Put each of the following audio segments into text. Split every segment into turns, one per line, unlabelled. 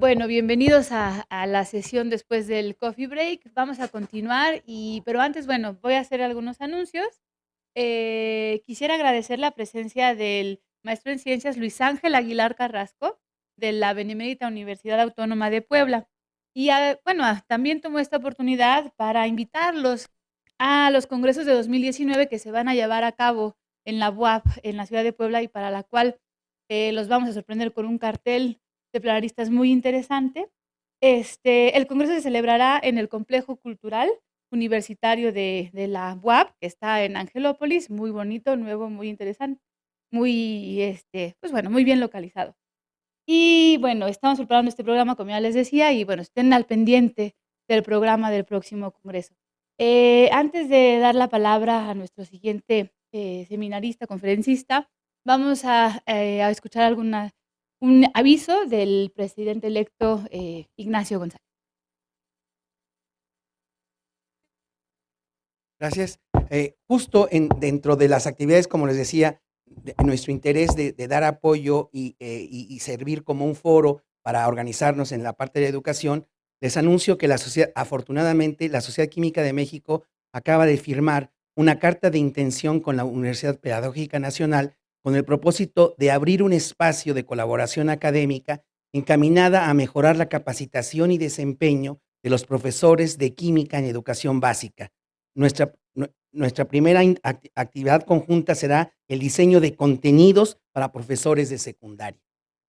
Bueno, bienvenidos a la sesión después del coffee break. Vamos a continuar, pero antes, bueno, voy a hacer algunos anuncios. Quisiera agradecer la presencia del maestro en ciencias Luis Ángel Aguilar Carrasco, de la Benemérita Universidad Autónoma de Puebla. Bueno, también tomo esta oportunidad para invitarlos a los congresos de 2019 que se van a llevar a cabo en la UAP, en la ciudad de Puebla, y para la cual los vamos a sorprender con un cartel de plenaristas muy interesante. El congreso se celebrará en el Complejo Cultural Universitario de la UAP, que está en Angelópolis, muy bonito, nuevo, muy interesante, muy, pues bueno, muy bien localizado. Y bueno, estamos preparando este programa, como ya les decía, y bueno, estén al pendiente del programa del próximo congreso. Antes de dar la palabra a nuestro siguiente seminarista, conferencista, vamos a escuchar un aviso del presidente electo Ignacio González.
Gracias. Dentro de las actividades, como les decía, nuestro interés de dar apoyo y servir como un foro para organizarnos en la parte de educación, les anuncio que afortunadamente, la Sociedad Química de México acaba de firmar una carta de intención con la Universidad Pedagógica Nacional con el propósito de abrir un espacio de colaboración académica encaminada a mejorar la capacitación y desempeño de los profesores de química en educación básica. Nuestra primera actividad conjunta será el diseño de contenidos para profesores de secundaria.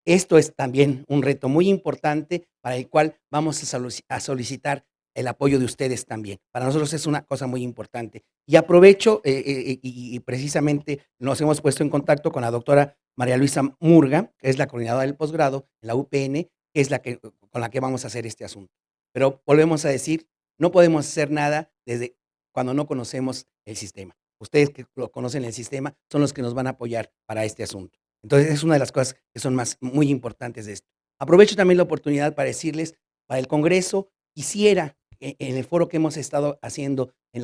Esto es también un reto muy importante para el cual vamos a solicitar el apoyo de ustedes también. Para nosotros es una cosa muy importante. Y aprovecho y precisamente nos hemos puesto en contacto con la doctora María Luisa Murga, que es la coordinadora del posgrado en la UPN, que es con la que vamos a hacer este asunto. Pero volvemos a decir, no podemos hacer nada desde cuando no conocemos el sistema. Ustedes que lo conocen el sistema son los que nos van a apoyar para este asunto. Entonces, es una de las cosas que son muy importantes de esto. Aprovecho también la oportunidad para decirles, para el Congreso, quisiera, en el foro que hemos estado haciendo en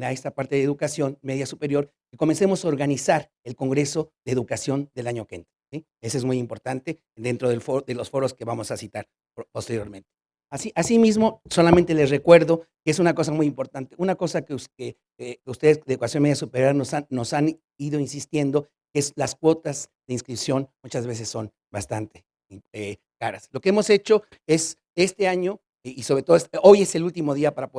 esta parte de educación media superior, que comencemos a organizar el Congreso de Educación del año que entra, ¿sí? Ese es muy importante dentro de los foros que vamos a citar posteriormente. Asimismo, solamente les recuerdo que es una cosa muy importante, una cosa que ustedes de educación media superior nos han ido insistiendo, es las cuotas de inscripción muchas veces son bastante caras. Lo que hemos hecho es este año, y sobre todo hoy es el último día para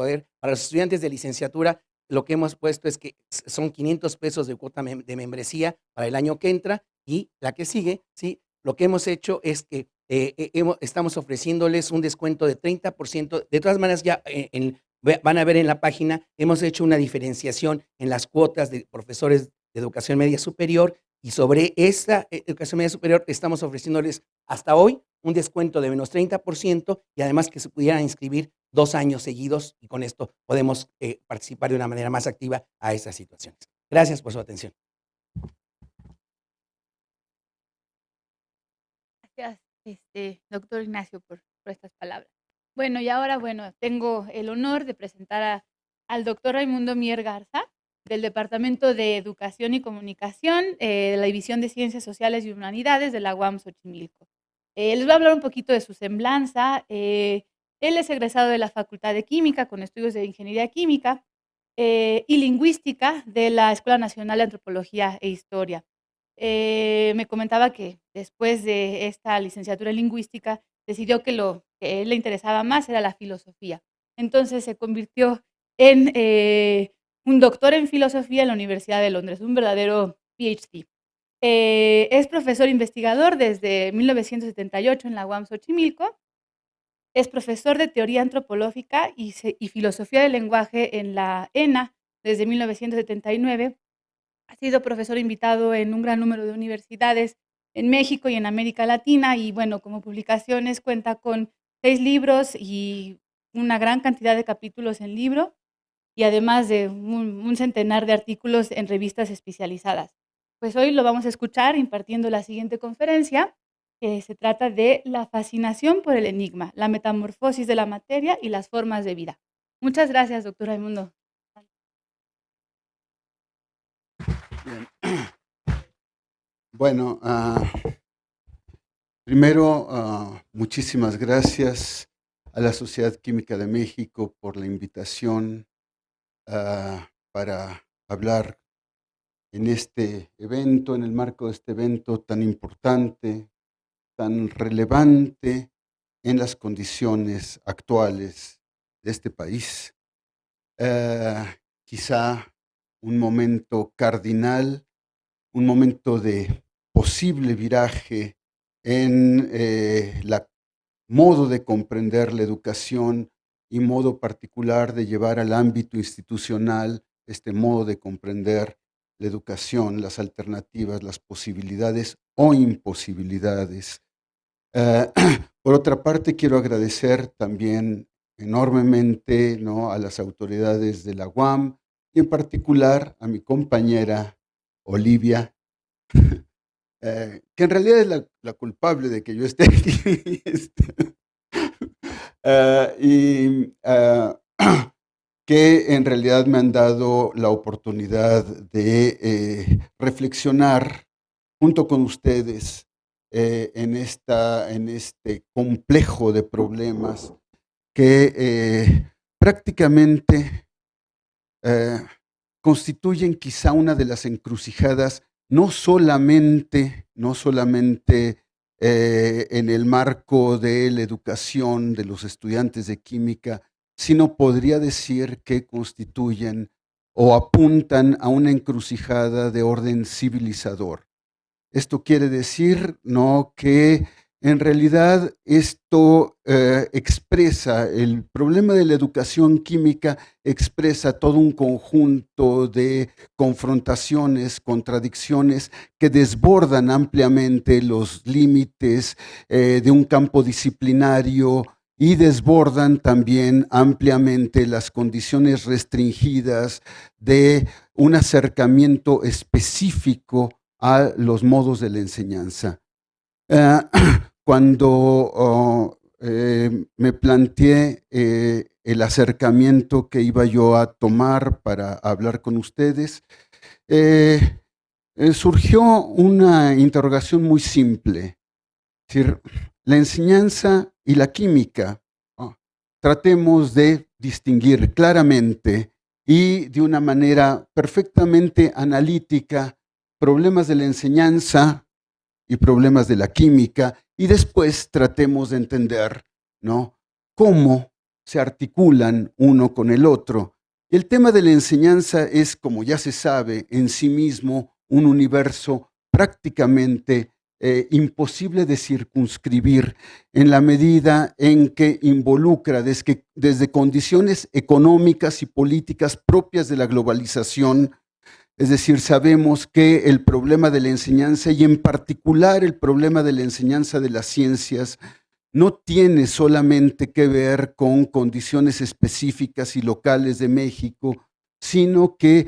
los estudiantes de licenciatura, lo que hemos puesto es que son 500 pesos de cuota de membresía para el año que entra, y la que sigue, ¿sí? Lo que hemos hecho es que estamos ofreciéndoles un descuento de 30%. De todas maneras, ya van a ver en la página, hemos hecho una diferenciación en las cuotas de profesores de educación media superior, y sobre esta educación media superior estamos ofreciéndoles hasta hoy un descuento de menos 30%, y además que se pudieran inscribir 2 años seguidos, y con esto podemos participar de una manera más activa a estas situaciones. Gracias por su atención.
Gracias, doctor Ignacio, por estas palabras. Bueno, y ahora, bueno, tengo el honor de presentar al doctor Raimundo Mier Garza, del Departamento de Educación y Comunicación, de la División de Ciencias Sociales y Humanidades de la UAM Xochimilco. Les voy a hablar un poquito de su semblanza. Él es egresado de la Facultad de Química, con estudios de Ingeniería Química y Lingüística de la Escuela Nacional de Antropología e Historia. Me comentaba que después de esta licenciatura en lingüística decidió que lo que a él le interesaba más era la filosofía. Entonces se convirtió en un doctor en filosofía en la Universidad de Londres, un verdadero PhD. Es profesor investigador desde 1978 en la UAM Xochimilco. Es profesor de teoría antropológica y filosofía del lenguaje en la ENA desde 1979. Ha sido profesor invitado en un gran número de universidades en México y en América Latina. Y bueno, como publicaciones cuenta con 6 libros y una gran cantidad de capítulos en libro, y además de un centenar de artículos en revistas especializadas. Pues hoy lo vamos a escuchar impartiendo la siguiente conferencia, que se trata de la fascinación por el enigma, la metamorfosis de la materia y las formas de vida. Muchas gracias, doctor Raimundo.
Bien. Bueno, primero, muchísimas gracias a la Sociedad Química de México por la invitación para hablar en este evento, en el marco de este evento tan importante, tan relevante en las condiciones actuales de este país. Quizá un momento cardinal, un momento de posible viraje en la modo de comprender la educación y modo particular de llevar al ámbito institucional este modo de comprender la educación, las alternativas, las posibilidades o imposibilidades. Por otra parte, quiero agradecer también enormemente, ¿no?, a las autoridades de la UAM y en particular a mi compañera Olivia, que en realidad es la culpable de que yo esté aquí. Que en realidad me han dado la oportunidad de reflexionar junto con ustedes en este complejo de problemas que prácticamente constituyen quizá una de las encrucijadas, no solamente en el marco de la educación de los estudiantes de química, sino podría decir que constituyen o apuntan a una encrucijada de orden civilizador. Esto quiere decir, ¿no?, que en realidad esto expresa, el problema de la educación química expresa todo un conjunto de confrontaciones, contradicciones que desbordan ampliamente los límites de un campo disciplinario y desbordan también ampliamente las condiciones restringidas de un acercamiento específico a los modos de la enseñanza. Cuando me planteé el acercamiento que iba yo a tomar para hablar con ustedes, surgió una interrogación muy simple. Es decir, la enseñanza y la química, tratemos de distinguir claramente y de una manera perfectamente analítica problemas de la enseñanza y problemas de la química, y después tratemos de entender, ¿no?, cómo se articulan uno con el otro. El tema de la enseñanza es, como ya se sabe, en sí mismo un universo prácticamente imposible de circunscribir en la medida en que involucra desde condiciones económicas y políticas propias de la globalización. Es decir, sabemos que el problema de la enseñanza, y en particular el problema de la enseñanza de las ciencias, no tiene solamente que ver con condiciones específicas y locales de México, sino que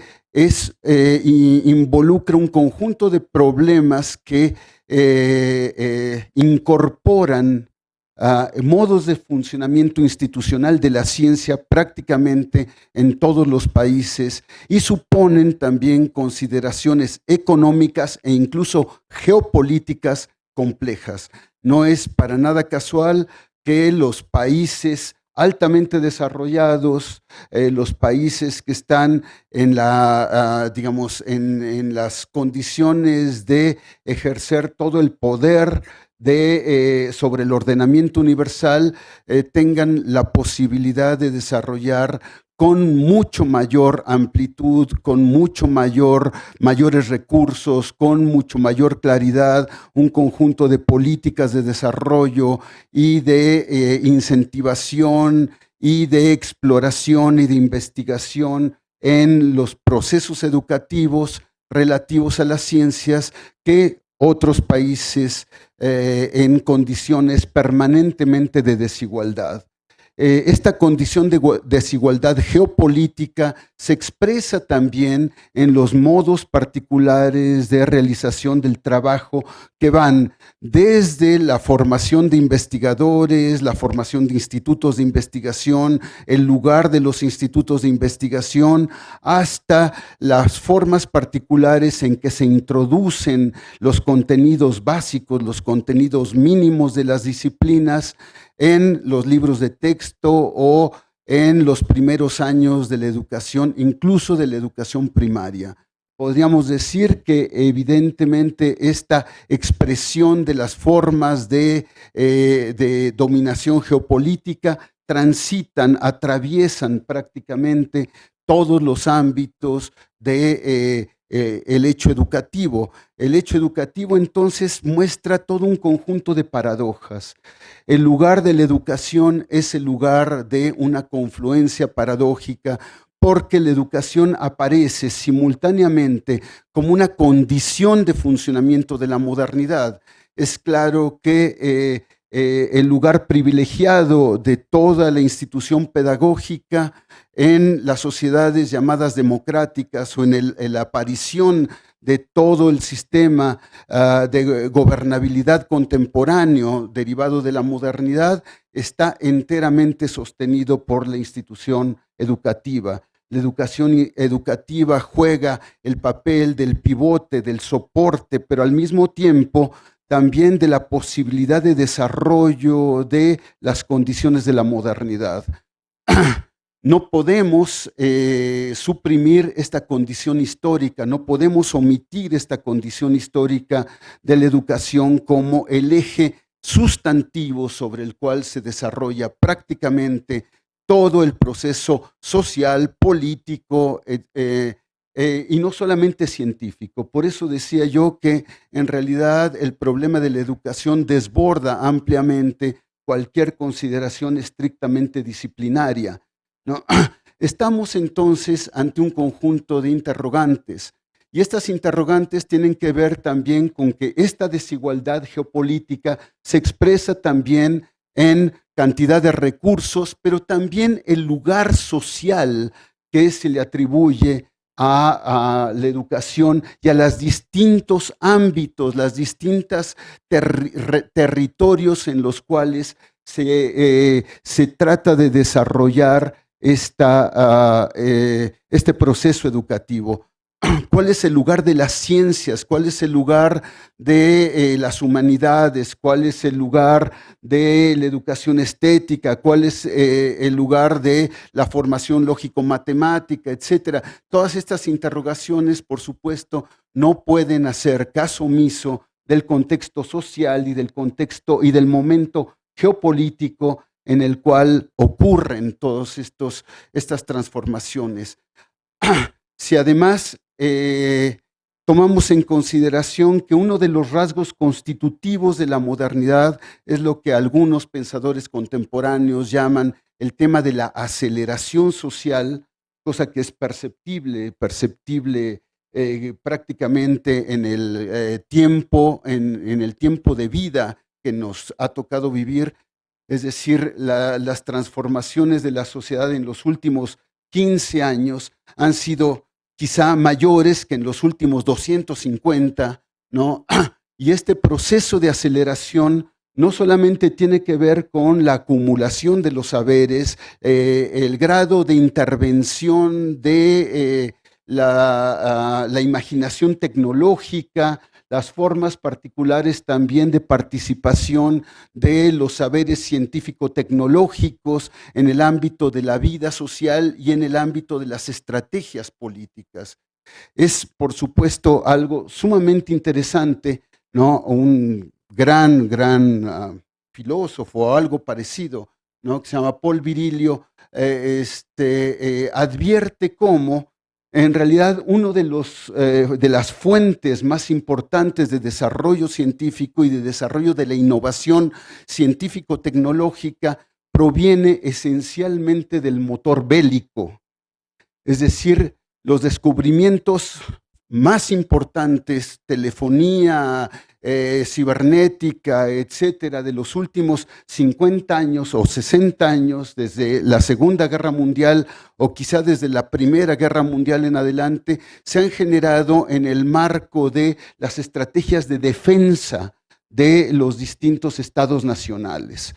involucra un conjunto de problemas que incorporan modos de funcionamiento institucional de la ciencia prácticamente en todos los países y suponen también consideraciones económicas e incluso geopolíticas complejas. No es para nada casual que los países altamente desarrollados, los países que están en las condiciones de ejercer todo el poder sobre el ordenamiento universal, tengan la posibilidad de desarrollar con mucho mayor amplitud, con mayores recursos, con mucho mayor claridad, un conjunto de políticas de desarrollo y de incentivación y de exploración y de investigación en los procesos educativos relativos a las ciencias que otros países en condiciones permanentemente de desigualdad. Esta condición de desigualdad geopolítica se expresa también en los modos particulares de realización del trabajo que van desde la formación de investigadores, la formación de institutos de investigación, el lugar de los institutos de investigación, hasta las formas particulares en que se introducen los contenidos básicos, los contenidos mínimos de las disciplinas en los libros de texto o en los primeros años de la educación, incluso de la educación primaria. Podríamos decir que evidentemente esta expresión de las formas de dominación geopolítica transitan, atraviesan prácticamente todos los ámbitos de el hecho educativo. El hecho educativo entonces muestra todo un conjunto de paradojas. El lugar de la educación es el lugar de una confluencia paradójica, porque la educación aparece simultáneamente como una condición de funcionamiento de la modernidad. Es claro que el lugar privilegiado de toda la institución pedagógica en las sociedades llamadas democráticas o en la aparición de todo el sistema de gobernabilidad contemporáneo derivado de la modernidad está enteramente sostenido por la institución educativa. La educación educativa juega el papel del pivote, del soporte, pero al mismo tiempo también de la posibilidad de desarrollo de las condiciones de la modernidad. No podemos suprimir esta condición histórica, no podemos omitir esta condición histórica de la educación como el eje sustantivo sobre el cual se desarrolla prácticamente todo el proceso social, político, y no solamente científico. Por eso decía yo que en realidad el problema de la educación desborda ampliamente cualquier consideración estrictamente disciplinaria, ¿no? Estamos entonces ante un conjunto de interrogantes, y estas interrogantes tienen que ver también con que esta desigualdad geopolítica se expresa también en cantidad de recursos, pero también el lugar social que se le atribuye a la educación y a los distintos ámbitos, las distintas territorios en los cuales se trata de desarrollar este proceso educativo. ¿Cuál es el lugar de las ciencias? ¿Cuál es el lugar de las humanidades? ¿Cuál es el lugar de la educación estética? ¿Cuál es el lugar de la formación lógico-matemática, etcétera? Todas estas interrogaciones, por supuesto, no pueden hacer caso omiso del contexto social y del contexto y del momento geopolítico en el cual ocurren todas estas transformaciones. Si además tomamos en consideración que uno de los rasgos constitutivos de la modernidad es lo que algunos pensadores contemporáneos llaman el tema de la aceleración social, cosa que es perceptible prácticamente en el tiempo de vida que nos ha tocado vivir, es decir, las transformaciones de la sociedad en los últimos 15 años han sido quizá mayores que en los últimos 250, ¿no? Y este proceso de aceleración no solamente tiene que ver con la acumulación de los saberes, el grado de intervención de la imaginación tecnológica, las formas particulares también de participación de los saberes científico-tecnológicos en el ámbito de la vida social y en el ámbito de las estrategias políticas. Es, por supuesto, algo sumamente interesante, ¿no? Un gran filósofo o algo parecido, ¿no? Que se llama Paul Virilio, advierte cómo en realidad uno de las fuentes más importantes de desarrollo científico y de desarrollo de la innovación científico-tecnológica proviene esencialmente del motor bélico. Es decir, los descubrimientos más importantes, telefonía, cibernética, etcétera, de los últimos 50 años o 60 años, desde la Segunda Guerra Mundial o quizá desde la Primera Guerra Mundial en adelante, se han generado en el marco de las estrategias de defensa de los distintos estados nacionales.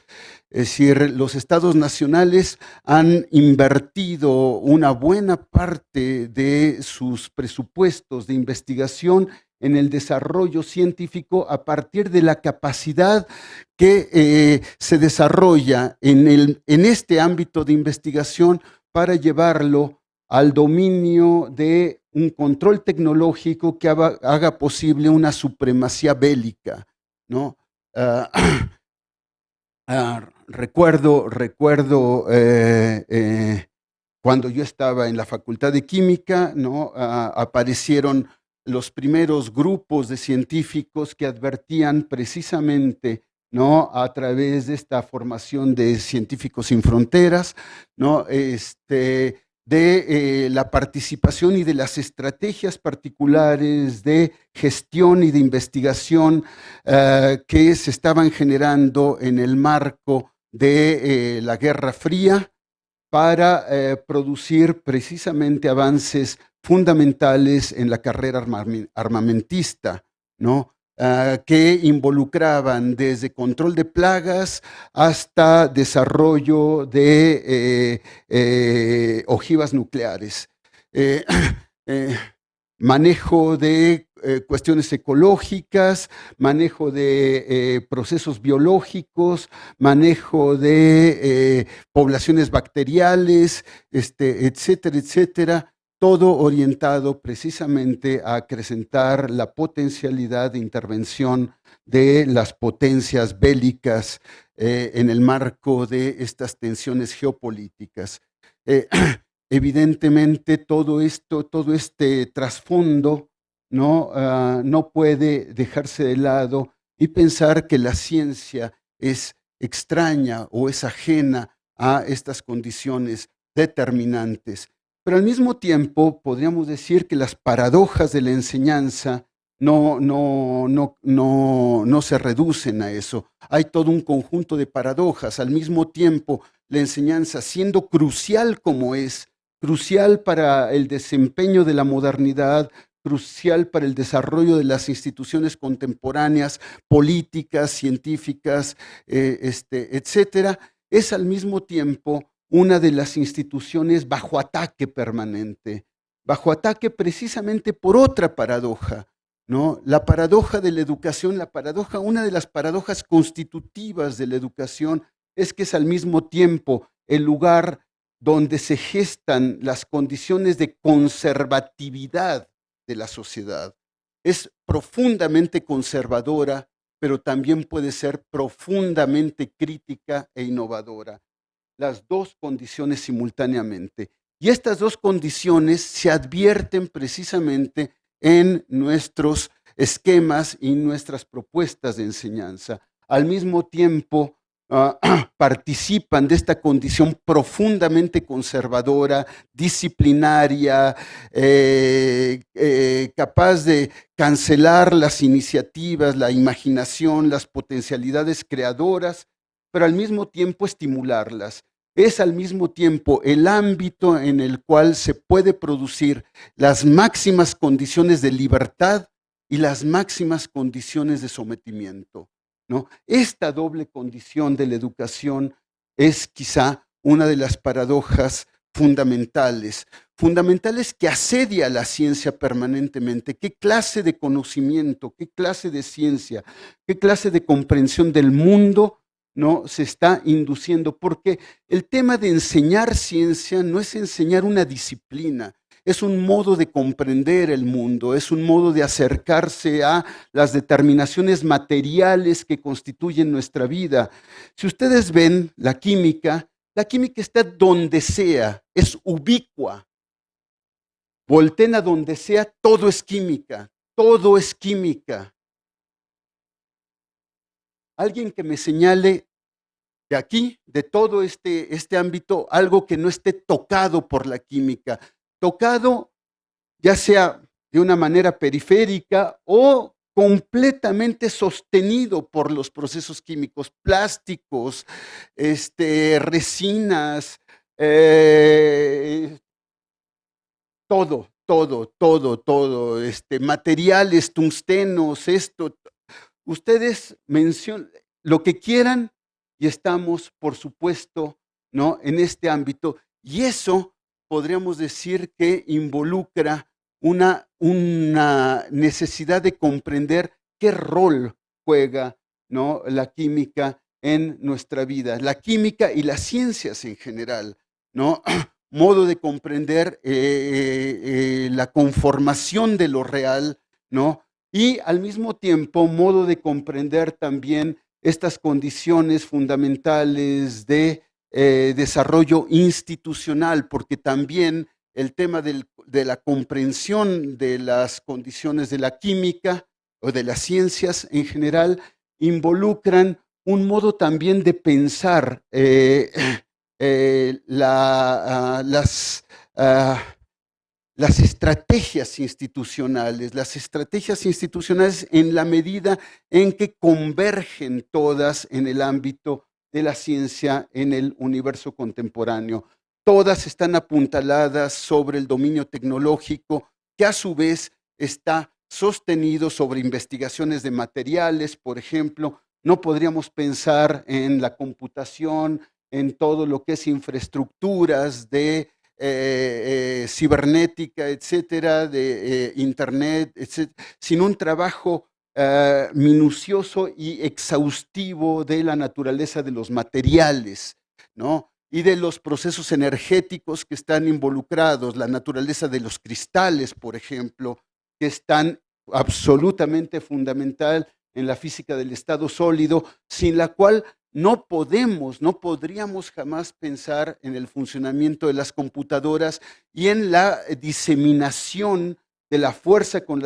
Es decir, los estados nacionales han invertido una buena parte de sus presupuestos de investigación en el desarrollo científico a partir de la capacidad que se desarrolla en este ámbito de investigación para llevarlo al dominio de un control tecnológico que haga posible una supremacía bélica, ¿no? Recuerdo cuando yo estaba en la Facultad de Química, ¿no? Aparecieron los primeros grupos de científicos que advertían precisamente, ¿no? A través de esta formación de Científicos Sin Fronteras, ¿no? De la participación y de las estrategias particulares de gestión y de investigación que se estaban generando en el marco de la Guerra Fría para producir precisamente avances fundamentales en la carrera armamentista, ¿no? Que involucraban desde control de plagas hasta desarrollo de ojivas nucleares, manejo de cuestiones ecológicas, manejo de procesos biológicos, manejo de poblaciones bacteriales, etcétera, etcétera. Todo orientado precisamente a acrecentar la potencialidad de intervención de las potencias bélicas en el marco de estas tensiones geopolíticas. Evidentemente, todo este trasfondo no puede dejarse de lado y pensar que la ciencia es extraña o es ajena a estas condiciones determinantes. Pero al mismo tiempo podríamos decir que las paradojas de la enseñanza no se reducen a eso. Hay todo un conjunto de paradojas. Al mismo tiempo, la enseñanza, siendo crucial como es, crucial para el desempeño de la modernidad, crucial para el desarrollo de las instituciones contemporáneas, políticas, científicas, etcétera, es al mismo tiempo una de las instituciones bajo ataque permanente, bajo ataque precisamente por otra paradoja, ¿no? La paradoja de la educación, una de las paradojas constitutivas de la educación es que es al mismo tiempo el lugar donde se gestan las condiciones de conservatividad de la sociedad. Es profundamente conservadora, pero también puede ser profundamente crítica e innovadora. Las dos condiciones simultáneamente. Y estas dos condiciones se advierten precisamente en nuestros esquemas y nuestras propuestas de enseñanza. Al mismo tiempo, participan de esta condición profundamente conservadora, disciplinaria, capaz de cancelar las iniciativas, la imaginación, las potencialidades creadoras, pero al mismo tiempo estimularlas. Es al mismo tiempo el ámbito en el cual se puede producir las máximas condiciones de libertad y las máximas condiciones de sometimiento, ¿no? Esta doble condición de la educación es quizá una de las paradojas fundamentales que asedia a la ciencia permanentemente. ¿Qué clase de conocimiento, qué clase de ciencia, qué clase de comprensión del mundo no se está induciendo? Porque el tema de enseñar ciencia no es enseñar una disciplina, es un modo de comprender el mundo, es un modo de acercarse a las determinaciones materiales que constituyen nuestra vida. Si ustedes ven la química está donde sea, es ubicua. Volten a donde sea, todo es química, todo es química. Alguien que me señale de aquí, de todo este ámbito, algo que no esté tocado por la química. Tocado, ya sea de una manera periférica o completamente sostenido por los procesos químicos, plásticos, resinas, todo, materiales, tungstenos, ustedes mencionan lo que quieran y estamos, por supuesto, ¿no?, en este ámbito. Y eso podríamos decir que involucra una necesidad de comprender qué rol juega, ¿no?, la química en nuestra vida, la química y las ciencias en general, ¿no? Modo de comprender la conformación de lo real, ¿no? Y al mismo tiempo, modo de comprender también estas condiciones fundamentales de desarrollo institucional, porque también el tema de la comprensión de las condiciones de la química o de las ciencias en general involucran un modo también de pensar las estrategias institucionales en la medida en que convergen todas en el ámbito de la ciencia en el universo contemporáneo. Todas están apuntaladas sobre el dominio tecnológico, que a su vez está sostenido sobre investigaciones de materiales, por ejemplo. No podríamos pensar en la computación, en todo lo que es infraestructuras de cibernética, etcétera, de internet, etcétera, sin un trabajo minucioso y exhaustivo de la naturaleza de los materiales, ¿no?, y de los procesos energéticos que están involucrados, la naturaleza de los cristales, por ejemplo, que están absolutamente fundamental en la física del estado sólido, sin la cual no podríamos jamás pensar en el funcionamiento de las computadoras y en la diseminación de la fuerza con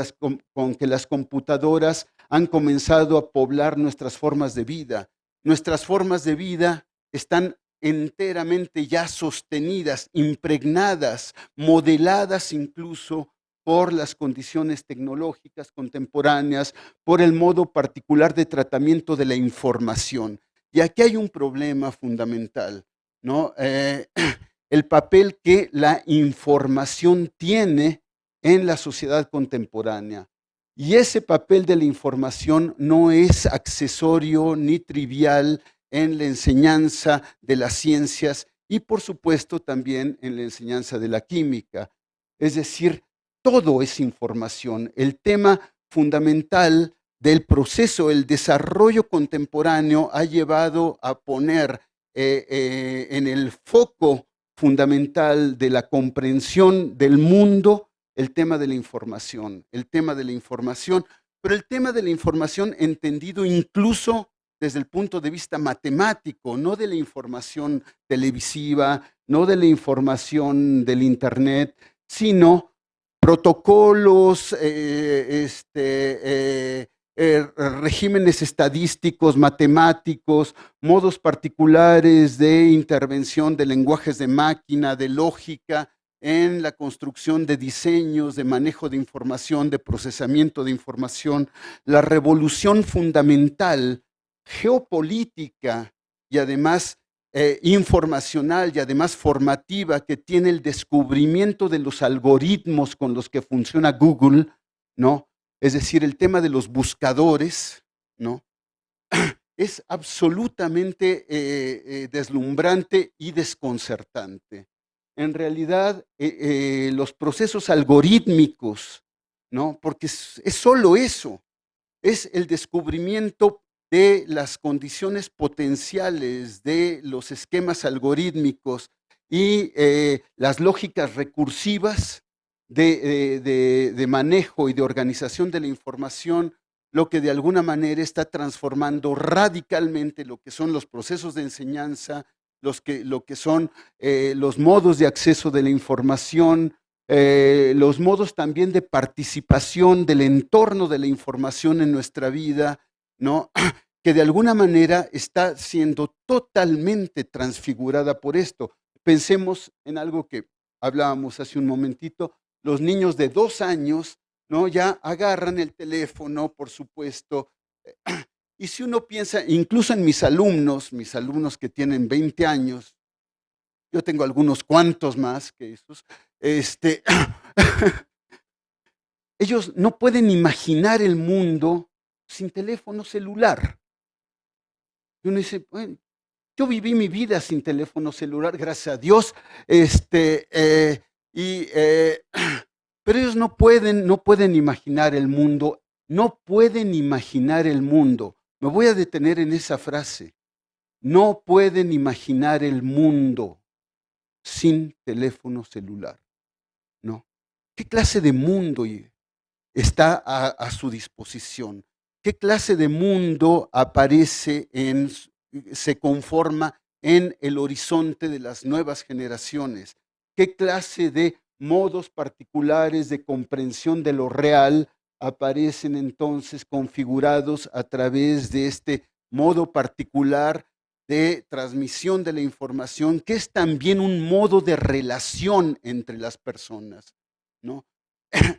que las computadoras han comenzado a poblar nuestras formas de vida. Nuestras formas de vida están enteramente ya sostenidas, impregnadas, modeladas incluso por las condiciones tecnológicas contemporáneas, por el modo particular de tratamiento de la información. Y aquí hay un problema fundamental, ¿no? El papel que la información tiene en la sociedad contemporánea. Y ese papel de la información no es accesorio ni trivial en la enseñanza de las ciencias y, por supuesto, también en la enseñanza de la química. Es decir, todo es información. El tema fundamental del proceso, el desarrollo contemporáneo ha llevado a poner en el foco fundamental de la comprensión del mundo el tema de la información, pero el tema de la información entendido incluso desde el punto de vista matemático, no de la información televisiva, no de la información del Internet, sino protocolos, regímenes estadísticos, matemáticos, modos particulares de intervención de lenguajes de máquina, de lógica, en la construcción de diseños, de manejo de información, de procesamiento de información, la revolución fundamental, geopolítica y además informacional y además formativa que tiene el descubrimiento de los algoritmos con los que funciona Google, ¿no? Es decir, el tema de los buscadores, ¿no?, es absolutamente deslumbrante y desconcertante. En realidad, los procesos algorítmicos, ¿no?, porque es solo eso, es el descubrimiento de las condiciones potenciales de los esquemas algorítmicos y las lógicas recursivas de manejo y de organización de la información, lo que de alguna manera está transformando radicalmente lo que son los procesos de enseñanza, lo que son los modos de acceso de la información, los modos también de participación del entorno de la información en nuestra vida, ¿no?, que de alguna manera está siendo totalmente transfigurada por esto. Pensemos en algo que hablábamos hace un momentito, los niños de 2 años ¿no? Ya agarran el teléfono, por supuesto. Y si uno piensa, incluso en mis alumnos que tienen 20 años, yo tengo algunos cuantos más que esos, ellos no pueden imaginar el mundo sin teléfono celular. Y uno dice, bueno, yo viví mi vida sin teléfono celular, gracias a Dios, y, pero ellos no pueden imaginar el mundo, no pueden imaginar el mundo. Me voy a detener en esa frase. No pueden imaginar el mundo sin teléfono celular, ¿no? ¿Qué clase de mundo está a su disposición? ¿Qué clase de mundo se conforma en el horizonte de las nuevas generaciones? ¿Qué clase de modos particulares de comprensión de lo real aparecen entonces configurados a través de este modo particular de transmisión de la información, que es también un modo de relación entre las personas, ¿no?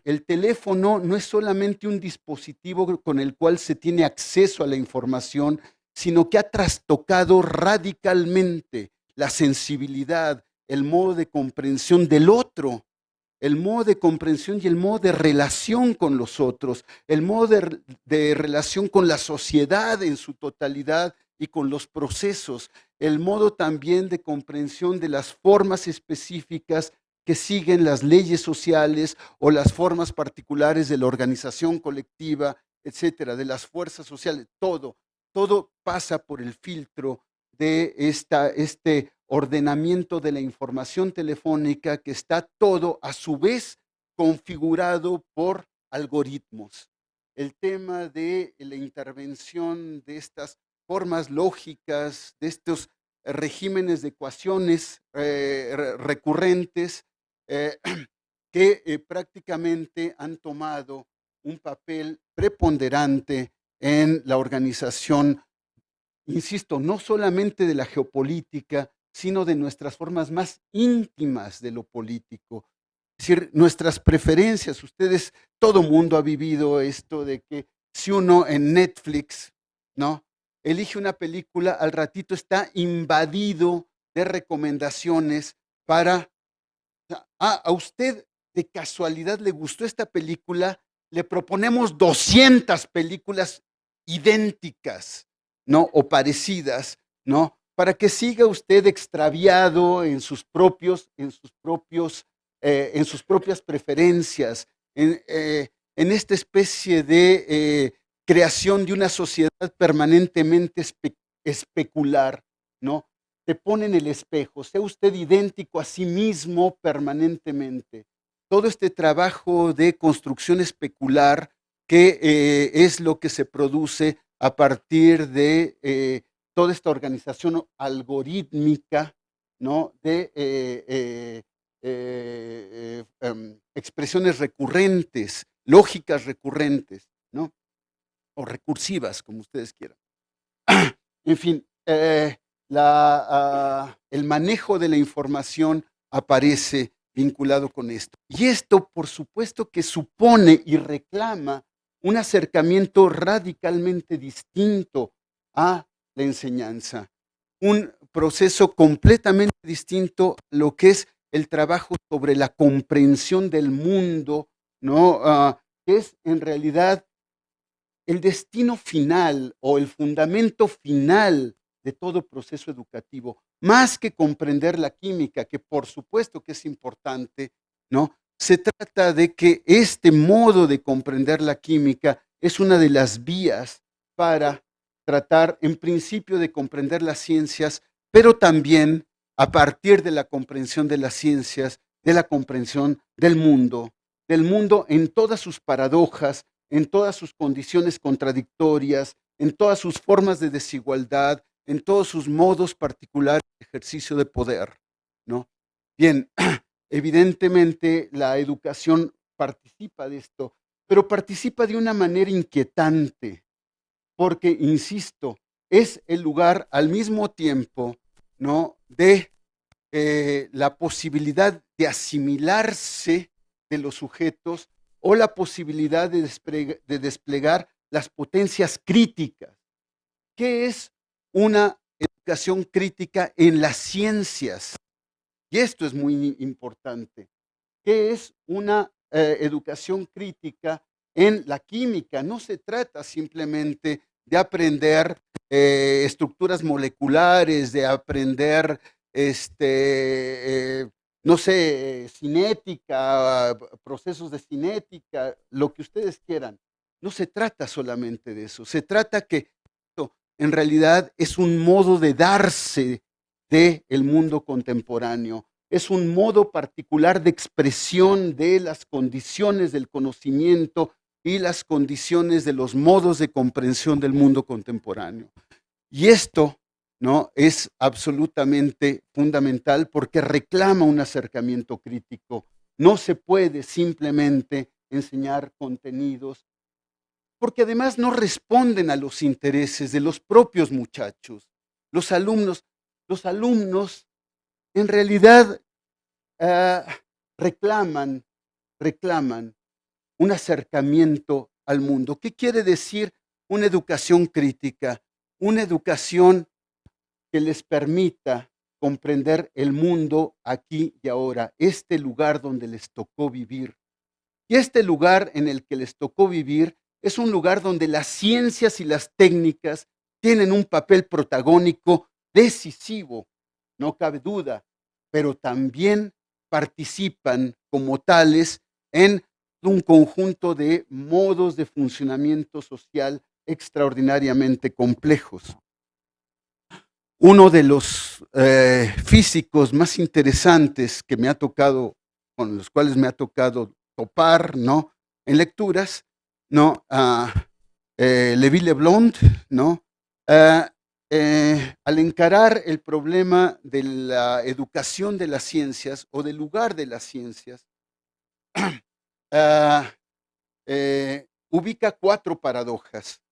El teléfono no es solamente un dispositivo con el cual se tiene acceso a la información, sino que ha trastocado radicalmente la sensibilidad, el modo de comprensión del otro, el modo de comprensión y el modo de relación con los otros, el modo de relación con la sociedad en su totalidad y con los procesos, el modo también de comprensión de las formas específicas que siguen las leyes sociales o las formas particulares de la organización colectiva, etcétera, de las fuerzas sociales, todo pasa por el filtro de este ordenamiento de la información telefónica, que está todo a su vez configurado por algoritmos. El tema de la intervención de estas formas lógicas, de estos regímenes de ecuaciones recurrentes, que prácticamente han tomado un papel preponderante en la organización, insisto, no solamente de la geopolítica, sino de nuestras formas más íntimas de lo político. Es decir, nuestras preferencias. Todo mundo ha vivido esto de que si uno en Netflix, ¿no?, elige una película, al ratito está invadido de recomendaciones para, a usted de casualidad le gustó esta película, le proponemos 200 películas idénticas, ¿no?, o parecidas, ¿no?, para que siga usted extraviado en sus propias preferencias, en esta especie de creación de una sociedad permanentemente especular, ¿no? Te pone en el espejo, sea usted idéntico a sí mismo permanentemente. Todo este trabajo de construcción especular que es lo que se produce a partir de toda esta organización algorítmica, ¿no?, de expresiones recurrentes, lógicas recurrentes, ¿no?, o recursivas, como ustedes quieran. En fin, el manejo de la información aparece vinculado con esto. Y esto, por supuesto, que supone y reclama un acercamiento radicalmente distinto a la enseñanza, un proceso completamente distinto a lo que es el trabajo sobre la comprensión del mundo, ¿no? Que es en realidad el destino final o el fundamento final de todo proceso educativo, más que comprender la química, que por supuesto que es importante, ¿no? Se trata de que este modo de comprender la química es una de las vías para tratar, en principio, de comprender las ciencias, pero también a partir de la comprensión de las ciencias, de la comprensión del mundo en todas sus paradojas, en todas sus condiciones contradictorias, en todas sus formas de desigualdad, en todos sus modos particulares de ejercicio de poder, ¿no? Bien, evidentemente la educación participa de esto, pero participa de una manera inquietante, porque, insisto, es el lugar al mismo tiempo, ¿no?, de la posibilidad de asimilarse de los sujetos o la posibilidad de desplegar las potencias críticas. ¿Qué es una educación crítica en las ciencias? Y esto es muy importante. ¿Qué es una educación crítica en la química? No se trata simplemente de aprender estructuras moleculares, de aprender, no sé, cinética, procesos de cinética, lo que ustedes quieran. No se trata solamente de eso. Se trata que esto en realidad es un modo de darse del mundo contemporáneo. Es un modo particular de expresión de las condiciones del conocimiento y las condiciones de los modos de comprensión del mundo contemporáneo. Y esto, ¿no?, es absolutamente fundamental porque reclama un acercamiento crítico. No se puede simplemente enseñar contenidos porque además no responden a los intereses de los propios muchachos. Los alumnos en realidad reclaman un acercamiento al mundo. ¿Qué quiere decir una educación crítica? Una educación que les permita comprender el mundo aquí y ahora, este lugar donde les tocó vivir. Y este lugar en el que les tocó vivir es un lugar donde las ciencias y las técnicas tienen un papel protagónico decisivo, no cabe duda, pero también participan como tales en un conjunto de modos de funcionamiento social extraordinariamente complejos. Uno de los físicos más interesantes que me ha tocado, con los cuales me ha tocado topar, ¿no?, en lecturas, ¿no?, Levi Leblond, ¿no?, al encarar el problema de la educación de las ciencias o del lugar de las ciencias, ubica 4 paradojas.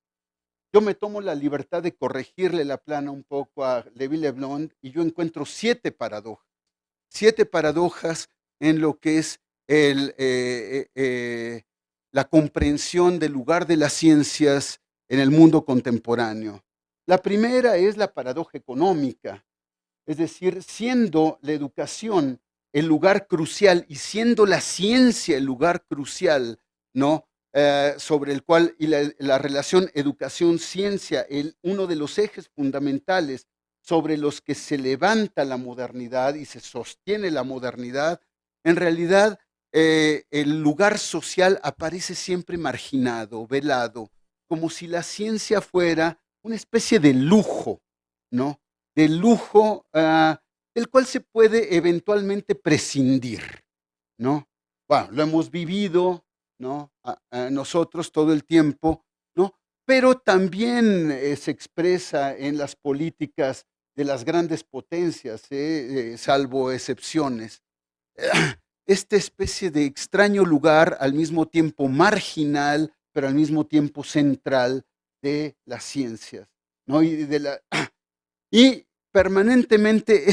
Yo me tomo la libertad de corregirle la plana un poco a Levi Leblond y yo encuentro 7 paradojas. 7 paradojas en lo que es la comprensión del lugar de las ciencias en el mundo contemporáneo. La primera es la paradoja económica, es decir, siendo la educación el lugar crucial y siendo la ciencia el lugar crucial, ¿no?, sobre el cual y la relación educación-ciencia, uno de los ejes fundamentales sobre los que se levanta la modernidad y se sostiene la modernidad, en realidad el lugar social aparece siempre marginado, velado, como si la ciencia fuera una especie de lujo, ¿no?, de lujo del cual se puede eventualmente prescindir, ¿no? Bueno, lo hemos vivido, ¿no?, nosotros todo el tiempo, ¿no? Pero también se expresa en las políticas de las grandes potencias, salvo excepciones. Esta especie de extraño lugar, al mismo tiempo marginal, pero al mismo tiempo central de las ciencias, ¿no? Y permanentemente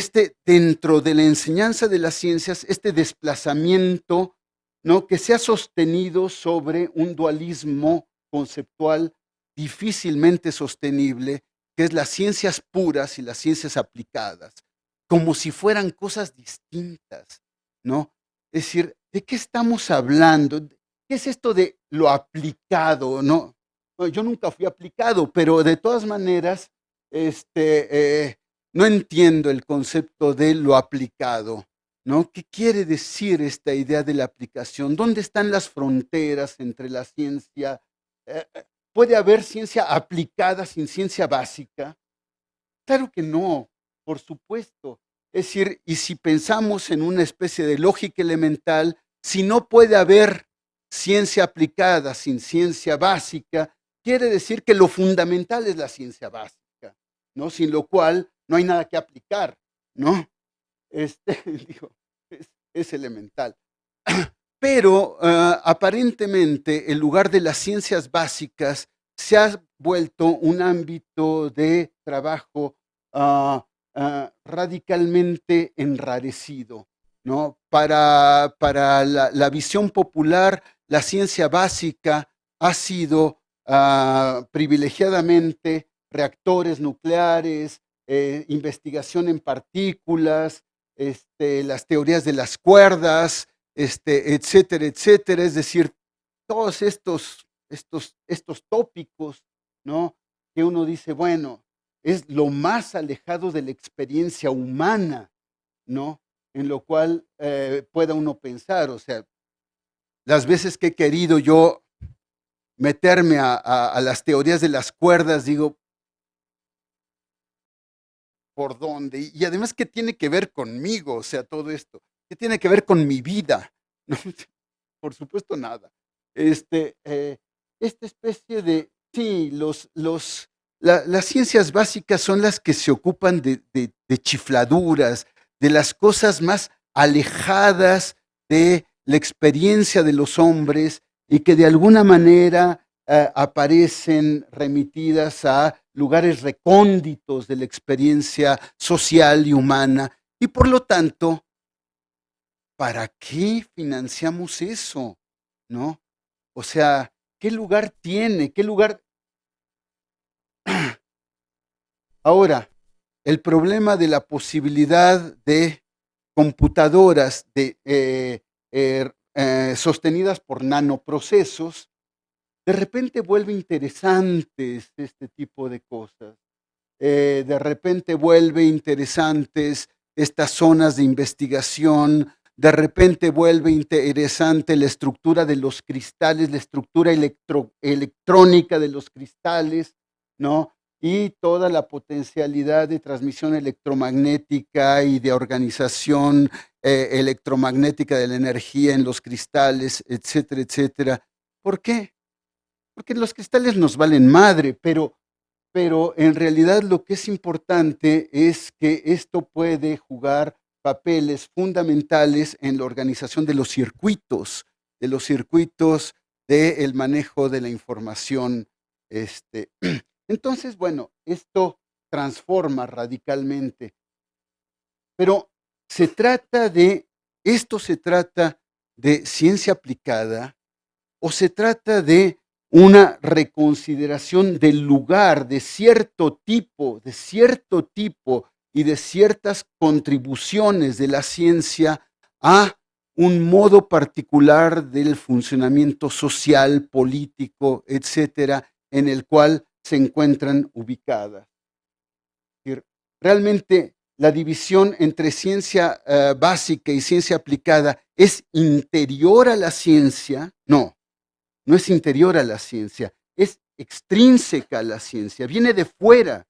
dentro de la enseñanza de las ciencias, este desplazamiento, ¿no?, que se ha sostenido sobre un dualismo conceptual difícilmente sostenible, que es las ciencias puras y las ciencias aplicadas, como si fueran cosas distintas, ¿no? Es decir, ¿de qué estamos hablando? ¿Qué es esto de lo aplicado, no? Bueno, yo nunca fui aplicado, pero de todas maneras, no entiendo el concepto de lo aplicado, ¿no? ¿Qué quiere decir esta idea de la aplicación? ¿Dónde están las fronteras entre la ciencia? ¿Puede haber ciencia aplicada sin ciencia básica? Claro que no, por supuesto. Es decir, y si pensamos en una especie de lógica elemental, si no puede haber ciencia aplicada sin ciencia básica, quiere decir que lo fundamental es la ciencia básica, ¿no? Sin lo cual no hay nada que aplicar, ¿no? Digo, es elemental. Pero aparentemente el lugar de las ciencias básicas se ha vuelto un ámbito de trabajo radicalmente enrarecido, ¿no? Para la visión popular, la ciencia básica ha sido privilegiadamente reactores nucleares, investigación en partículas, las teorías de las cuerdas, etcétera, etcétera. Es decir, todos estos tópicos, ¿no? Que uno dice, bueno, es lo más alejado de la experiencia humana, ¿no? En lo cual pueda uno pensar, o sea, las veces que he querido yo meterme a las teorías de las cuerdas, digo, ¿por dónde? Y además, ¿qué tiene que ver conmigo? O sea, todo esto, ¿qué tiene que ver con mi vida? ¿No? Por supuesto, nada. Esta especie de, sí, las ciencias básicas son las que se ocupan de chifladuras, de las cosas más alejadas de la experiencia de los hombres y que de alguna manera aparecen remitidas a lugares recónditos de la experiencia social y humana. Y por lo tanto, ¿para qué financiamos eso? ¿No? O sea, ¿qué lugar tiene? ¿Qué lugar? Ahora, el problema de la posibilidad de computadoras sostenidas por nanoprocesos, de repente vuelve interesantes este tipo de cosas. De repente vuelve interesantes estas zonas de investigación, de repente vuelve interesante la estructura de los cristales, la estructura electrónica de los cristales, ¿no? Y toda la potencialidad de transmisión electromagnética y de organización electromagnética de la energía en los cristales, etcétera, etcétera. ¿Por qué? Porque los cristales nos valen madre, pero en realidad lo que es importante es que esto puede jugar papeles fundamentales en la organización de los circuitos del manejo de la información. Entonces, bueno, esto transforma radicalmente, pero esto se trata de ciencia aplicada o se trata de una reconsideración del lugar de cierto tipo y de ciertas contribuciones de la ciencia a un modo particular del funcionamiento social, político, etcétera, en el cual se encuentran ubicadas. Realmente la división entre ciencia básica y ciencia aplicada es interior a la ciencia. No es interior a la ciencia, es extrínseca a la ciencia, viene de fuera,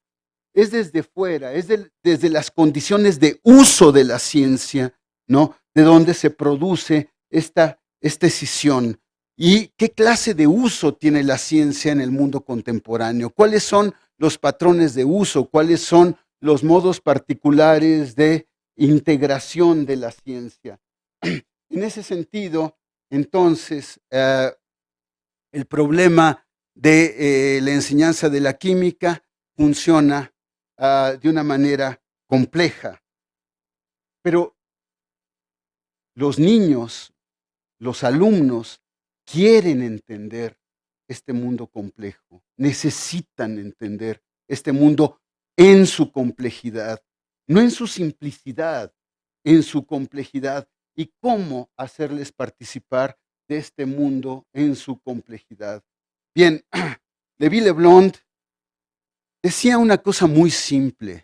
es desde fuera, desde las condiciones de uso de la ciencia, ¿no? De donde se produce esta escisión. ¿Y qué clase de uso tiene la ciencia en el mundo contemporáneo? ¿Cuáles son los patrones de uso? ¿Cuáles son los modos particulares de integración de la ciencia? En ese sentido, entonces, el problema de la enseñanza de la química funciona de una manera compleja. Pero los niños, los alumnos, quieren entender este mundo complejo, necesitan entender este mundo en su complejidad, no en su simplicidad, en su complejidad y cómo hacerles participar de este mundo en su complejidad. Bien, Levi Leblond decía una cosa muy simple.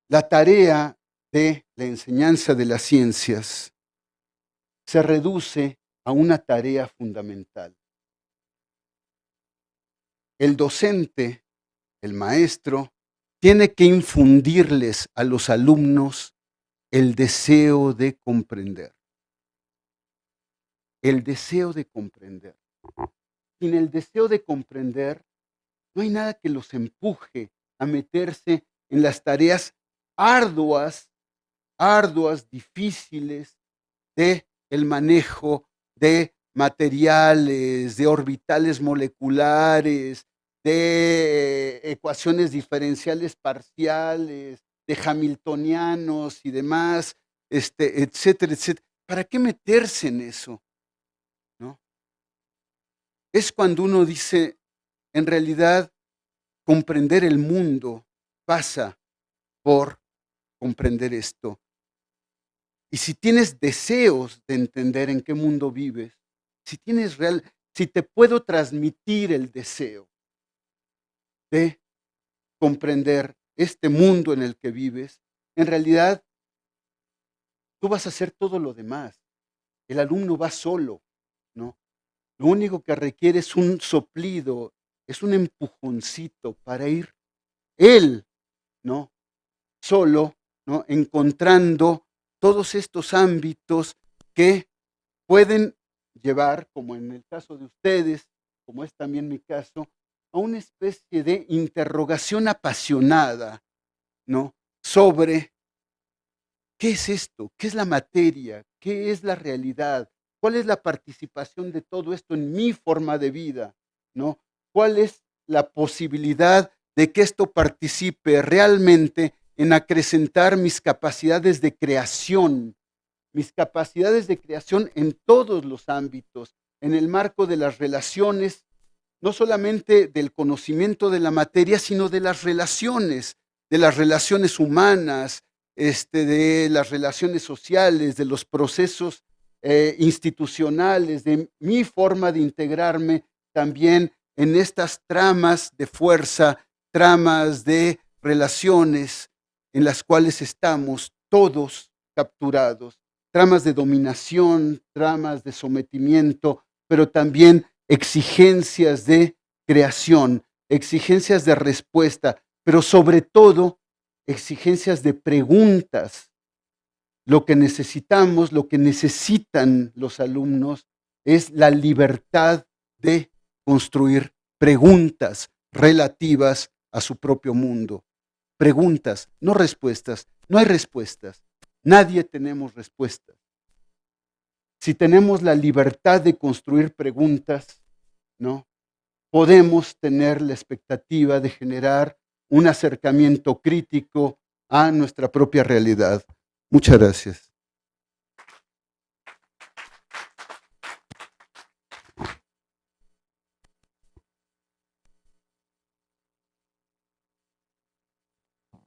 La tarea de la enseñanza de las ciencias se reduce a una tarea fundamental. El docente, el maestro, tiene que infundirles a los alumnos el deseo de comprender. El deseo de comprender. Sin el deseo de comprender, no hay nada que los empuje a meterse en las tareas arduas, difíciles de el manejo de materiales, de orbitales moleculares, de ecuaciones diferenciales parciales, de hamiltonianos y demás, etcétera, etcétera. ¿Para qué meterse en eso? es cuando uno dice, en realidad, comprender el mundo pasa por comprender esto. Y si tienes deseos de entender en qué mundo vives, si te puedo transmitir el deseo de comprender este mundo en el que vives, en realidad tú vas a hacer todo lo demás. El alumno va solo, ¿no? Lo único que requiere es un soplido, es un empujoncito para ir él, ¿no? Solo, ¿no? Encontrando todos estos ámbitos que pueden llevar, como en el caso de ustedes, como es también mi caso, a una especie de interrogación apasionada, ¿no? Sobre qué es esto, qué es la materia, qué es la realidad, cuál es la participación de todo esto en mi forma de vida, ¿no? ¿Cuál es la posibilidad de que esto participe realmente en acrecentar mis capacidades de creación en todos los ámbitos, en el marco de las relaciones, no solamente del conocimiento de la materia, sino de las relaciones humanas, de las relaciones sociales, de los procesos institucionales, de mi forma de integrarme también en estas tramas de fuerza, tramas de relaciones en las cuales estamos todos capturados, tramas de dominación, tramas de sometimiento, pero también exigencias de creación, exigencias de respuesta, pero sobre todo exigencias de preguntas. Lo que necesitamos, lo que necesitan los alumnos es la libertad de construir preguntas relativas a su propio mundo. Preguntas, no respuestas. No hay respuestas. Nadie tenemos respuestas. Si tenemos la libertad de construir preguntas, ¿no? Podemos tener la expectativa de generar un acercamiento crítico a nuestra propia realidad. Muchas gracias.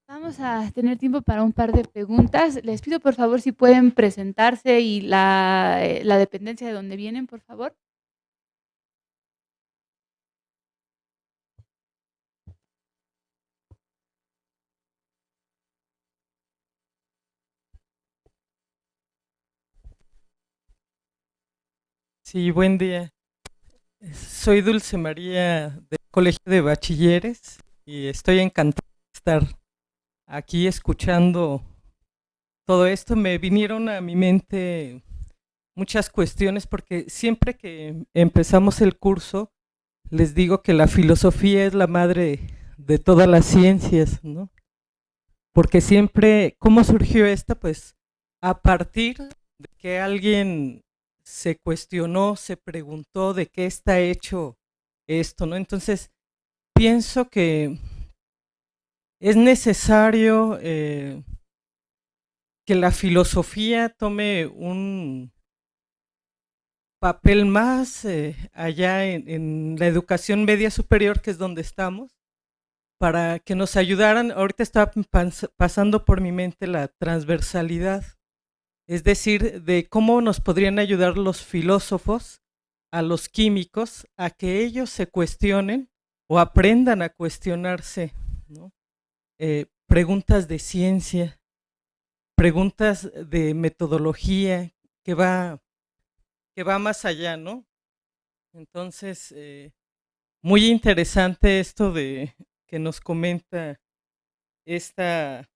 Vamos a tener tiempo para un par de preguntas. Les pido, por favor, si pueden presentarse y la dependencia de donde vienen, por favor.
Sí, buen día. Soy Dulce María del Colegio de Bachilleres y estoy encantada de estar aquí escuchando todo esto. Me vinieron a mi mente muchas cuestiones porque siempre que empezamos el curso les digo que la filosofía es la madre de todas las ciencias, ¿no? Porque siempre, ¿cómo surgió esta? Pues a partir de que alguien se cuestionó, se preguntó de qué está hecho esto, ¿no? Entonces, pienso que es necesario que la filosofía tome un papel más allá en la educación media superior, que es donde estamos, para que nos ayudaran. Ahorita está pasando por mi mente la transversalidad, es decir, de cómo nos podrían ayudar los filósofos a los químicos a que ellos se cuestionen o aprendan a cuestionarse, ¿no? Preguntas de ciencia, preguntas de metodología que va más allá, ¿no? Entonces, muy interesante esto de que nos comenta esta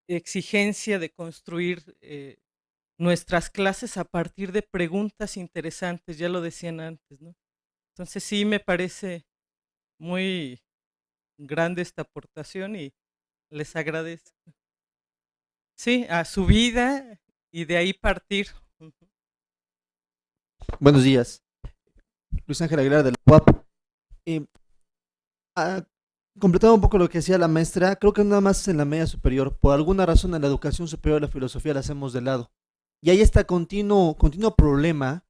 exigencia de construir nuestras clases a partir de preguntas interesantes, ya lo decían antes, ¿no? Entonces sí me parece muy grande esta aportación y les agradezco. Sí, a su vida y de ahí partir.
Buenos días, Luis Ángel Aguilar de la UAP. Completando un poco lo que decía la maestra, creo que nada más en la media superior, por alguna razón en la educación superior la filosofía la hacemos de lado. Y hay este continuo problema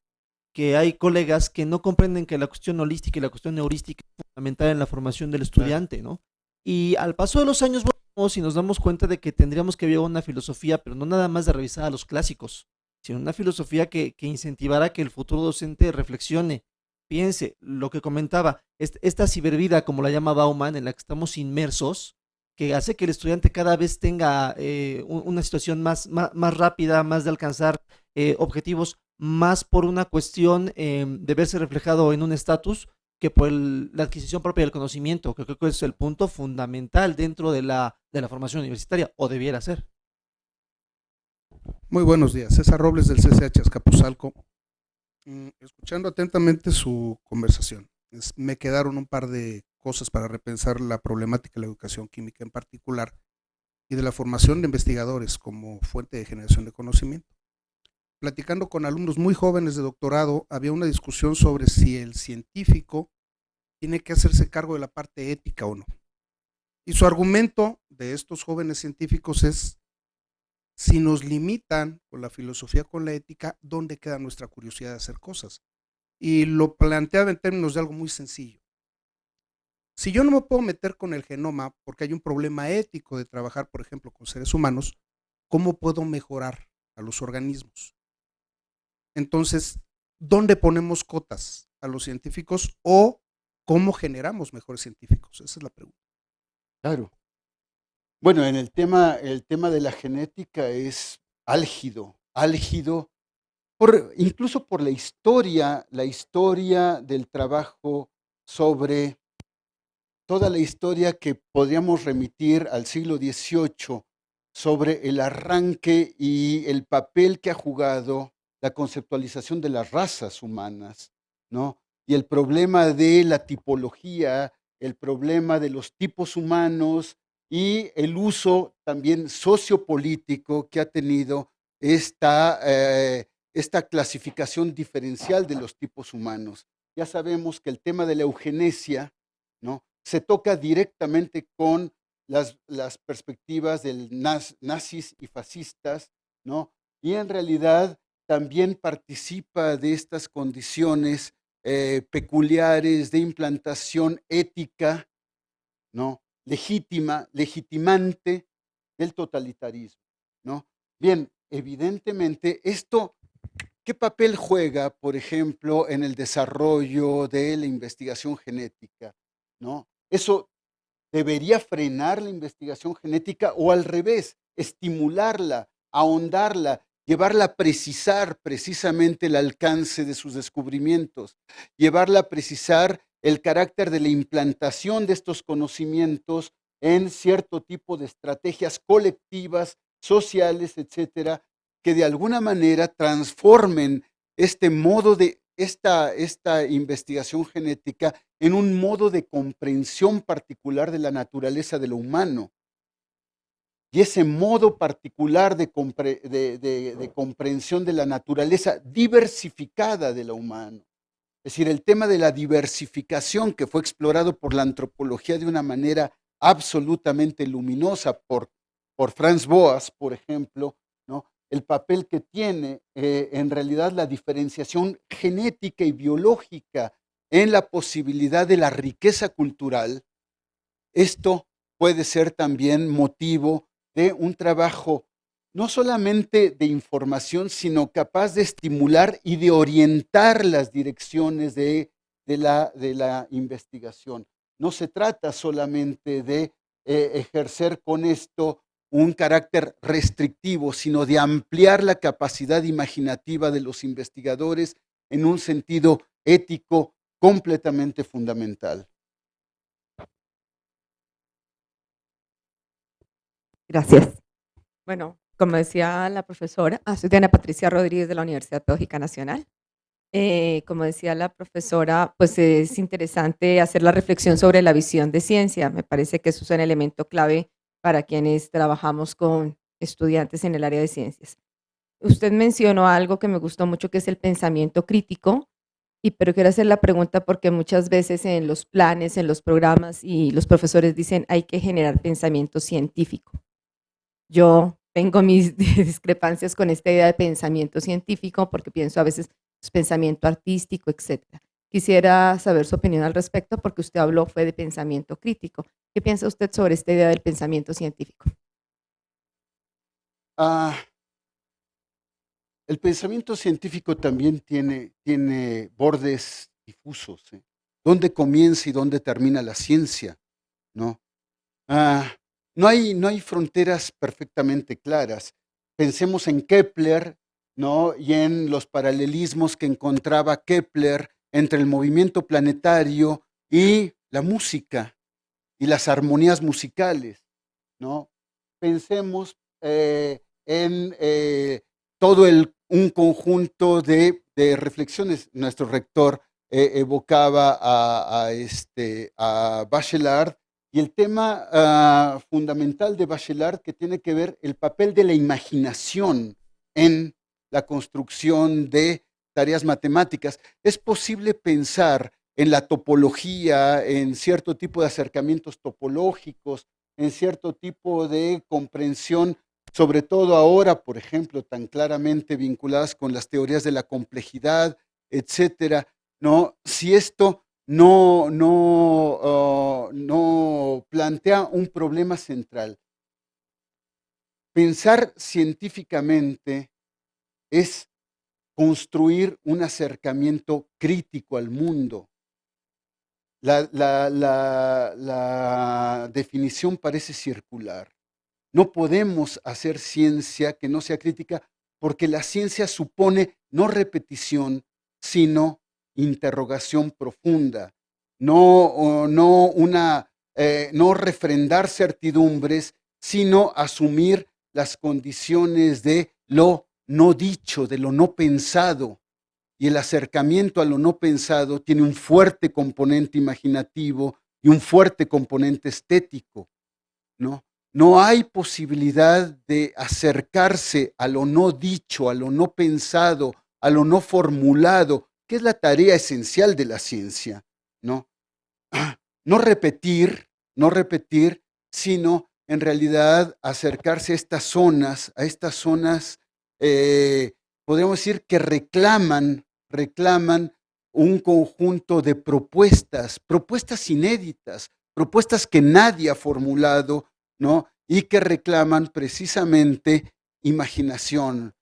que hay colegas que no comprenden que la cuestión holística y la cuestión heurística es fundamental en la formación del estudiante, ¿no? Y al paso de los años volvemos y nos damos cuenta de que tendríamos que llevar una filosofía, pero no nada más de revisar a los clásicos, sino una filosofía que incentivara que el futuro docente reflexione, piense, lo que comentaba, esta cibervida, como la llama Bauman, en la que estamos inmersos, que hace que el estudiante cada vez tenga una situación más rápida, más de alcanzar objetivos, más por una cuestión de verse reflejado en un estatus que por la adquisición propia del conocimiento, que creo que es el punto fundamental dentro de la formación universitaria, o debiera ser.
Muy buenos días, César Robles del CCH Azcapotzalco. Escuchando atentamente su conversación, me quedaron un par de cosas para repensar la problemática de la educación química en particular y de la formación de investigadores como fuente de generación de conocimiento. Platicando con alumnos muy jóvenes de doctorado, había una discusión sobre si el científico tiene que hacerse cargo de la parte ética o no. Y su argumento de estos jóvenes científicos es: si nos limitan con la filosofía, con la ética, ¿dónde queda nuestra curiosidad de hacer cosas? Y lo planteaba en términos de algo muy sencillo. Si yo no me puedo meter con el genoma porque hay un problema ético de trabajar, por ejemplo, con seres humanos, ¿cómo puedo mejorar a los organismos? Entonces, ¿dónde ponemos cotas a los científicos o cómo generamos mejores científicos? Esa es la pregunta.
Claro. Bueno, el tema de la genética es álgido, incluso por la historia del trabajo sobre toda la historia que podríamos remitir al siglo XVIII sobre el arranque y el papel que ha jugado la conceptualización de las razas humanas, ¿no? Y el problema de la tipología, el problema de los tipos humanos y el uso también sociopolítico que ha tenido esta clasificación diferencial de los tipos humanos. Ya sabemos que el tema de la eugenesia, ¿no?, se toca directamente con las perspectivas del nazis y fascistas, ¿no? Y en realidad también participa de estas condiciones peculiares de implantación ética, ¿no?, legitimante del totalitarismo, ¿no? Bien, evidentemente esto, ¿qué papel juega, por ejemplo, en el desarrollo de la investigación genética, ¿no? Eso debería frenar la investigación genética o al revés, estimularla, ahondarla, llevarla a precisar precisamente el alcance de sus descubrimientos, llevarla a precisar el carácter de la implantación de estos conocimientos en cierto tipo de estrategias colectivas, sociales, etcétera, que de alguna manera transformen este modo de esta investigación genética en un modo de comprensión particular de la naturaleza de lo humano. Y ese modo particular de comprensión de la naturaleza diversificada de lo humano. Es decir, el tema de la diversificación que fue explorado por la antropología de una manera absolutamente luminosa por Franz Boas, por ejemplo, ¿no?, el papel que tiene en realidad la diferenciación genética y biológica en la posibilidad de la riqueza cultural. Esto puede ser también motivo de un trabajo no solamente de información, sino capaz de estimular y de orientar las direcciones de la investigación. No se trata solamente de ejercer con esto un carácter restrictivo, sino de ampliar la capacidad imaginativa de los investigadores en un sentido ético completamente fundamental.
Gracias. Bueno, como decía la profesora, soy Diana Patricia Rodríguez de la Universidad Pedagógica Nacional. Como decía la profesora, pues es interesante hacer la reflexión sobre la visión de ciencia. Me parece que eso es un elemento clave para quienes trabajamos con estudiantes en el área de ciencias. Usted mencionó algo que me gustó mucho, que es el pensamiento crítico, pero quiero hacer la pregunta porque muchas veces en los planes, en los programas, y los profesores dicen hay que generar pensamiento científico. Yo tengo mis discrepancias con esta idea de pensamiento científico porque pienso a veces pensamiento artístico, etcétera. Quisiera saber su opinión al respecto porque usted habló fue de pensamiento crítico. ¿Qué piensa usted sobre esta idea del pensamiento científico?
Ah, el pensamiento científico también tiene bordes difusos, ¿eh? ¿Dónde comienza y dónde termina la ciencia? ¿No? Ah, no hay fronteras perfectamente claras. Pensemos en Kepler, ¿no? Y en los paralelismos que encontraba Kepler entre el movimiento planetario y la música y las armonías musicales, ¿no? Pensemos en todo un conjunto de reflexiones. Nuestro rector evocaba a Bachelard y el tema fundamental de Bachelard que tiene que ver el papel de la imaginación en la construcción de tareas matemáticas. Es posible pensar en la topología, en cierto tipo de acercamientos topológicos, en cierto tipo de comprensión, sobre todo ahora, por ejemplo, tan claramente vinculadas con las teorías de la complejidad, etcétera, ¿no? Si esto no plantea un problema central. Pensar científicamente es construir un acercamiento crítico al mundo. La definición parece circular. No podemos hacer ciencia que no sea crítica porque la ciencia supone no repetición, sino interrogación profunda, no refrendar certidumbres, sino asumir las condiciones de lo no dicho, de lo no pensado. Y el acercamiento a lo no pensado tiene un fuerte componente imaginativo y un fuerte componente estético, ¿no? No hay posibilidad de acercarse a lo no dicho, a lo no pensado, a lo no formulado, que es la tarea esencial de la ciencia, ¿no? No repetir, sino en realidad acercarse a estas zonas, podríamos decir que reclaman un conjunto de propuestas inéditas, propuestas que nadie ha formulado, ¿no? Y que reclaman precisamente imaginación,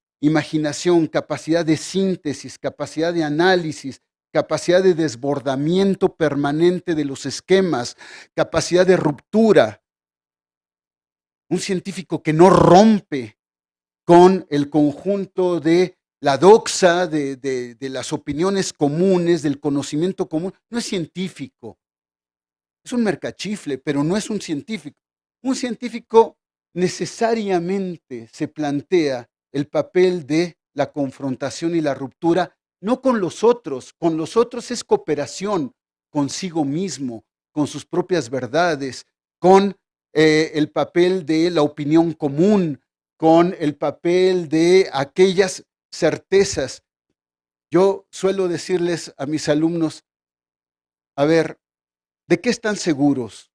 capacidad de síntesis, capacidad de análisis, capacidad de desbordamiento permanente de los esquemas, capacidad de ruptura. Un científico que no rompe con el conjunto de la doxa, de las opiniones comunes, del conocimiento común, no es científico. Es un mercachifle, pero no es un científico. Un científico necesariamente se plantea el papel de la confrontación y la ruptura, no con los otros es cooperación consigo mismo, con sus propias verdades, con el papel de la opinión común, con el papel de aquellas certezas. Yo suelo decirles a mis alumnos, a ver, ¿de qué están seguros?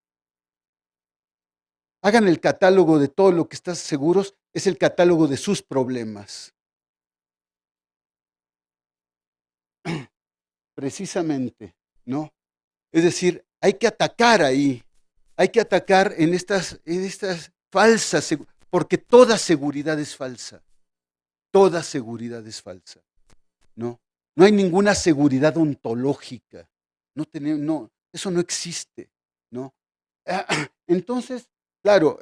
Hagan el catálogo de todo lo que están seguros, es el catálogo de sus problemas. Precisamente, ¿no? Es decir, hay que atacar ahí, hay que atacar en estas falsas, porque toda seguridad es falsa, ¿no? No hay ninguna seguridad ontológica, eso no existe, ¿no? Entonces, claro,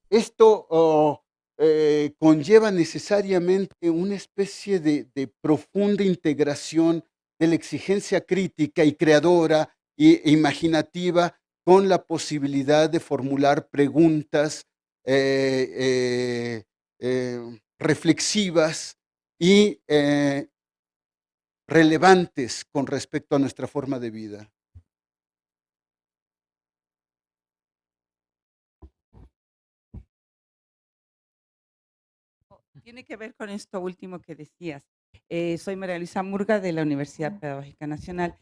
esto conlleva necesariamente una especie de profunda integración de la exigencia crítica y creadora e imaginativa con la posibilidad de formular preguntas reflexivas y relevantes con respecto a nuestra forma de vida.
Tiene que ver con esto último que decías. Soy María Luisa Murga de la Universidad Pedagógica Nacional.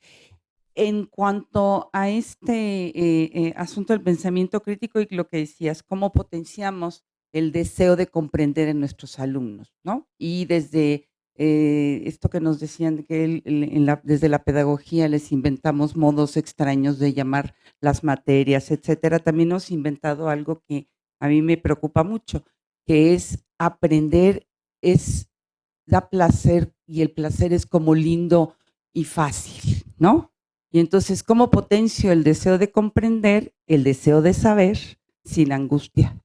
En cuanto a este asunto del pensamiento crítico y lo que decías, cómo potenciamos el deseo de comprender en nuestros alumnos, ¿no? Y desde esto que nos decían que desde la pedagogía les inventamos modos extraños de llamar las materias, etcétera, también hemos inventado algo que a mí me preocupa mucho, que es aprender, da placer y el placer es como lindo y fácil, ¿no? Y entonces, ¿cómo potencio el deseo de comprender, el deseo de saber sin angustia?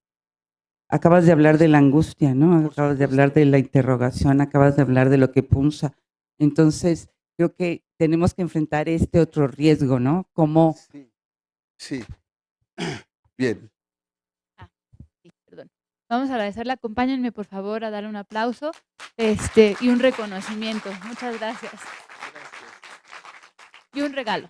Acabas de hablar de la angustia, ¿no? Acabas de hablar de la interrogación, acabas de hablar de lo que punza. Entonces, creo que tenemos que enfrentar este otro riesgo, ¿no? Como
Sí. Bien.
Sí, perdón. Vamos a agradecerle, acompáñenme por favor a darle un aplauso y un reconocimiento. Muchas gracias. Y un regalo.